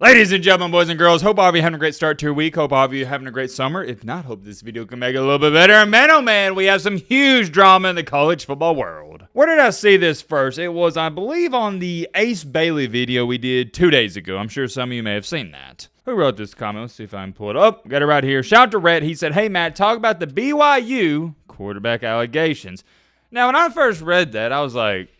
Ladies and gentlemen, boys and girls, hope all of you having a great start to your week. Hope all of you having a great summer. If not, hope this video can make it a little bit better. And man, oh man, we have some huge drama in the college football world. Where did I see this first? It was, I believe, on the Ace Bailey video we did 2 days ago. I'm sure some of you may have seen that. Who wrote this comment? Let's see if I can pull it up. Got it right here. Shout out to Rhett. He said, "Hey, Matt, talk about the BYU quarterback allegations." Now, when I first read that, I was like,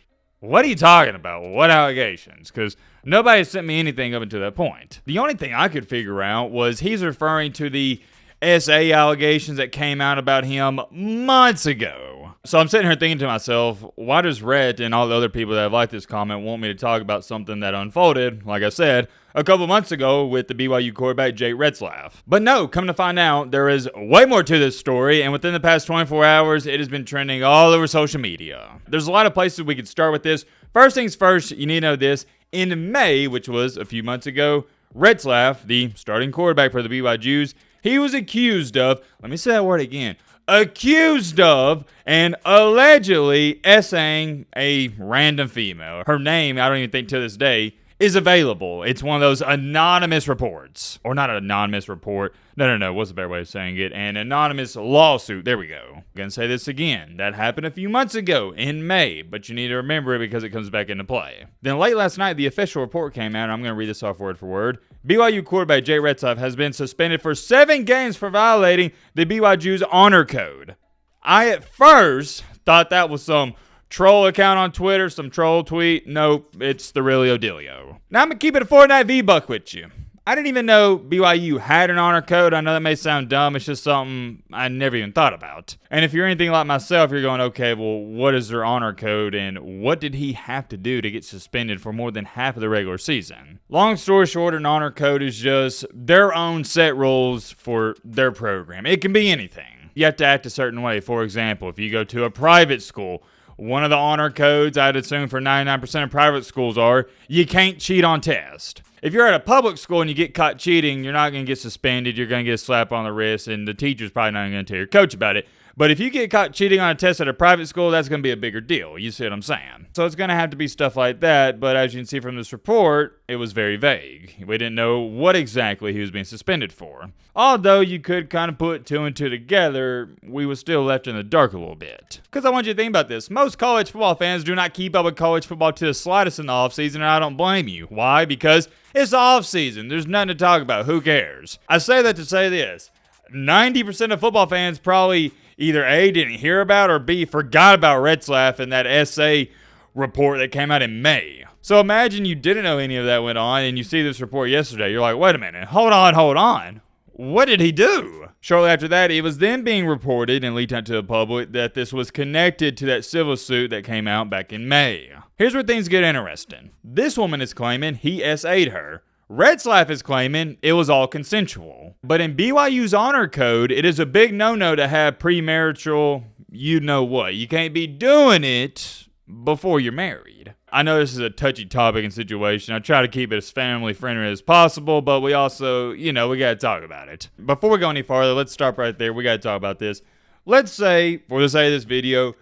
what are you talking about? What allegations? Because nobody sent me anything up until that point. The only thing I could figure out was he's referring to the SA allegations that came out about him months ago. So I'm sitting here thinking to myself, why does Rhett and all the other people that have liked this comment want me to talk about something that unfolded, like I said, a couple months ago with the BYU quarterback Jake Retzlaff? But no, come to find out, there is way more to this story, and within the past 24 hours, it has been trending all over social media. There's a lot of places we could start with this. First things first, you need to know this. In May, which was a few months ago, Retzlaff, the starting quarterback for the BYUs, he was accused of, let me say that word again, accused of and allegedly essaying a random female. Her name, I don't even think to this day, is available. It's one of those anonymous reports. Or not an anonymous report. No. What's a better way of saying it? An anonymous lawsuit. There we go. I'm going to say this again. That happened a few months ago in May, but you need to remember it because it comes back into play. Then late last night, the official report came out, and I'm going to read this off word for word. BYU quarterback Jay Retzlaff has been suspended for 7 games for violating the BYU's honor code. I at first thought that was some troll account on Twitter, some troll tweet. Nope, it's the realio dealio. Now I'm going to keep it a Fortnite V-Buck with you. I didn't even know BYU had an honor code. I know that may sound dumb. It's just something I never even thought about. And if you're anything like myself, you're going, okay, well, what is their honor code and what did he have to do to get suspended for more than half of the regular season? Long story short, an honor code is just their own set rules for their program. It can be anything. You have to act a certain way. For example, if you go to a private school, one of the honor codes, I'd assume for 99% of private schools are, you can't cheat on test. If you're at a public school and you get caught cheating, you're not going to get suspended. You're going to get a slap on the wrist, and the teacher's probably not going to tell your coach about it. But if you get caught cheating on a test at a private school, that's going to be a bigger deal. You see what I'm saying? So it's going to have to be stuff like that. But as you can see from this report, it was very vague. We didn't know what exactly he was being suspended for. Although you could kind of put 2 and 2 together, we were still left in the dark a little bit. Because I want you to think about this. Most college football fans do not keep up with college football to the slightest in the offseason, and I don't blame you. Why? Because it's the offseason. There's nothing to talk about. Who cares? I say that to say this. 90% of football fans probably either A, didn't hear about, or B, forgot about Retzlaff and that SA report that came out in May. So imagine you didn't know any of that went on and you see this report yesterday. You're like, wait a minute, hold on. What did he do? Shortly after that, it was then being reported and leaked out to the public that this was connected to that civil suit that came out back in May. Here's where things get interesting. This woman is claiming he SA'd her. Retzlaff is claiming it was all consensual. But in BYU's honor code, it is a big no-no to have premarital, you know what. You can't be doing it before you're married. I know this is a touchy topic and situation. I try to keep it as family-friendly as possible, but we also, we got to talk about it. Before we go any farther, let's stop right there. We got to talk about this. Let's say, for the sake of this video,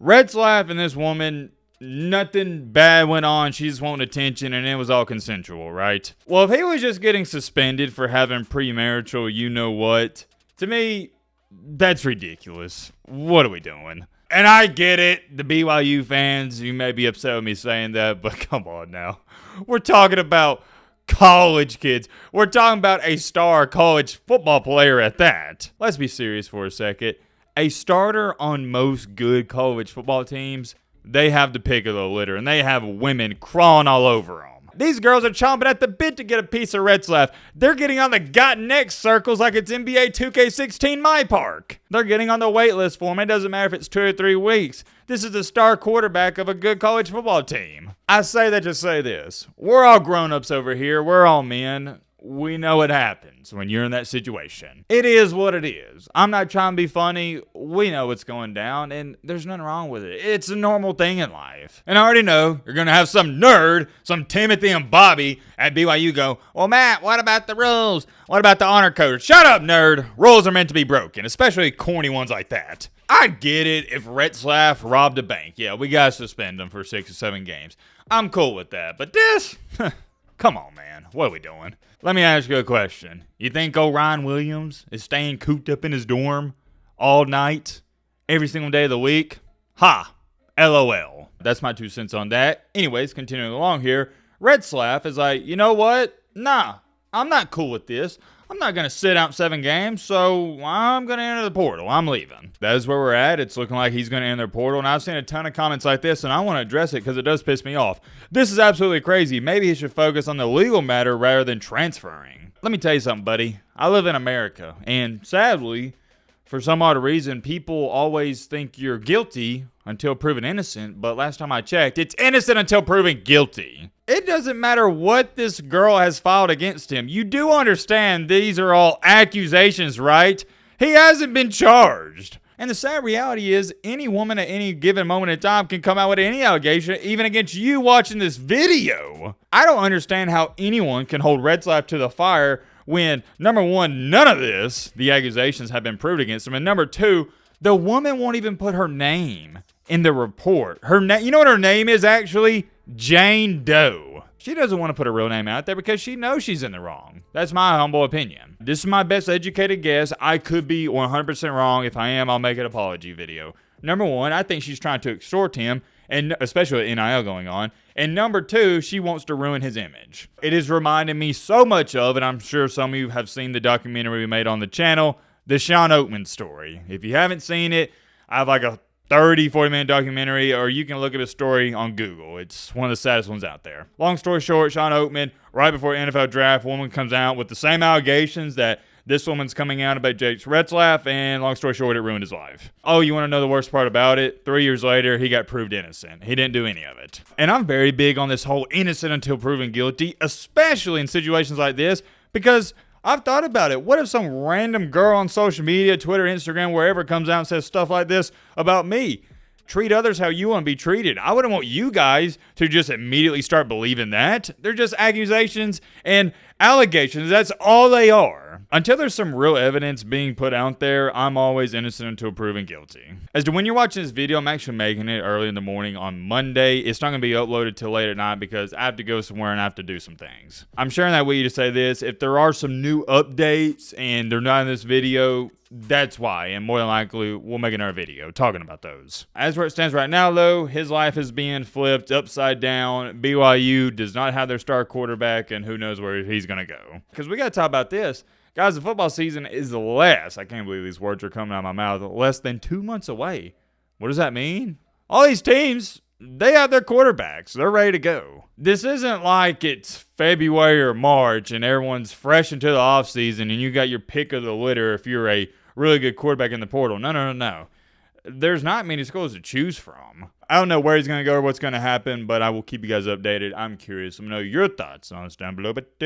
Retzlaff and this woman, nothing bad went on. She just wanted attention, and it was all consensual, right? Well, if he was just getting suspended for having premarital, you know what? To me, that's ridiculous. What are we doing? And I get it, the BYU fans, you may be upset with me saying that, but come on now. We're talking about college kids. We're talking about a star college football player at that. Let's be serious for a second. A starter on most good college football teams, they have the pick of the litter, and they have women crawling all over them. These girls are chomping at the bit to get a piece of Retzlaff. They're getting on the got next circles like it's NBA 2K16 My Park. They're getting on the wait list for him. It doesn't matter if it's 2 or 3 weeks. This is the star quarterback of a good college football team. I say that to say this. We're all grown-ups over here. We're all men. We know what happens when you're in that situation. It is what it is. I'm not trying to be funny. We know what's going down, and there's nothing wrong with it. It's a normal thing in life. And I already know you're going to have some nerd, some Timothy and Bobby at BYU go, well, Matt, what about the rules? What about the honor code? Shut up, nerd. Rules are meant to be broken, especially corny ones like that. I get it if Retzlaff robbed a bank. Yeah, we got to suspend him for 6 or 7 games. I'm cool with that. But this... Come on, man. What are we doing? Let me ask you a question. You think old Ryan Williams is staying cooped up in his dorm all night, every single day of the week? Ha! LOL. That's my 2 cents on that. Anyways, continuing along here, Red Slav is like, you know what? Nah, I'm not cool with this. I'm not going to sit out 7 games, so I'm going to enter the portal. I'm leaving. That is where we're at. It's looking like he's going to enter the portal, and I've seen a ton of comments like this, and I want to address it because it does piss me off. This is absolutely crazy. Maybe he should focus on the legal matter rather than transferring. Let me tell you something, buddy. I live in America, and sadly, for some odd reason, people always think you're guilty until proven innocent, but last time I checked, it's innocent until proven guilty. It doesn't matter what this girl has filed against him. You do understand these are all accusations, right? He hasn't been charged. And the sad reality is any woman at any given moment in time can come out with any allegation, even against you watching this video. I don't understand how anyone can hold Red Slav to the fire when, number one, none of this, the accusations have been proved against him, and number two, the woman won't even put her name in the report. You know what her name is actually? Jane Doe. She doesn't want to put her real name out there because she knows she's in the wrong. That's my humble opinion. This is my best educated guess. I could be 100% wrong. If I am, I'll make an apology video. Number one, I think she's trying to extort him, and especially with NIL going on. And number two, she wants to ruin his image. It is reminding me so much of, and I'm sure some of you have seen the documentary we made on the channel, the Sean Oakman story. If you haven't seen it, I have like a 40-minute documentary, or you can look at a story on Google. It's one of the saddest ones out there. Long story short, Sean Oakman, right before the NFL draft, a woman comes out with the same allegations that this woman's coming out about Jake Retzlaff, and long story short, it ruined his life. Oh, you want to know the worst part about it? 3 years later, he got proved innocent. He didn't do any of it. And I'm very big on this whole innocent until proven guilty, especially in situations like this, because I've thought about it. What if some random girl on social media, Twitter, Instagram, wherever, comes out and says stuff like this about me? Treat others how you want to be treated. I wouldn't want you guys to just immediately start believing that. They're just accusations and allegations. That's all they are. Until there's some real evidence being put out there, I'm always innocent until proven guilty. As to when you're watching this video, I'm actually making it early in the morning on Monday. It's not going to be uploaded till late at night because I have to go somewhere and I have to do some things. I'm sharing that with you to say this. If there are some new updates and they're not in this video, that's why, and more than likely, we'll make another video talking about those. As where it stands right now, though, his life is being flipped upside down. BYU does not have their star quarterback, and who knows where he's going to go. Because we got to talk about this. Guys, the football season is I can't believe these words are coming out of my mouth, less than 2 months away. What does that mean? All these teams, they have their quarterbacks. They're ready to go. This isn't like it's February or March and everyone's fresh into the offseason and you got your pick of the litter if you're a really good quarterback in the portal. No. There's not many schools to choose from. I don't know where he's going to go or what's going to happen, but I will keep you guys updated. I'm curious. Let me know your thoughts on this down below. But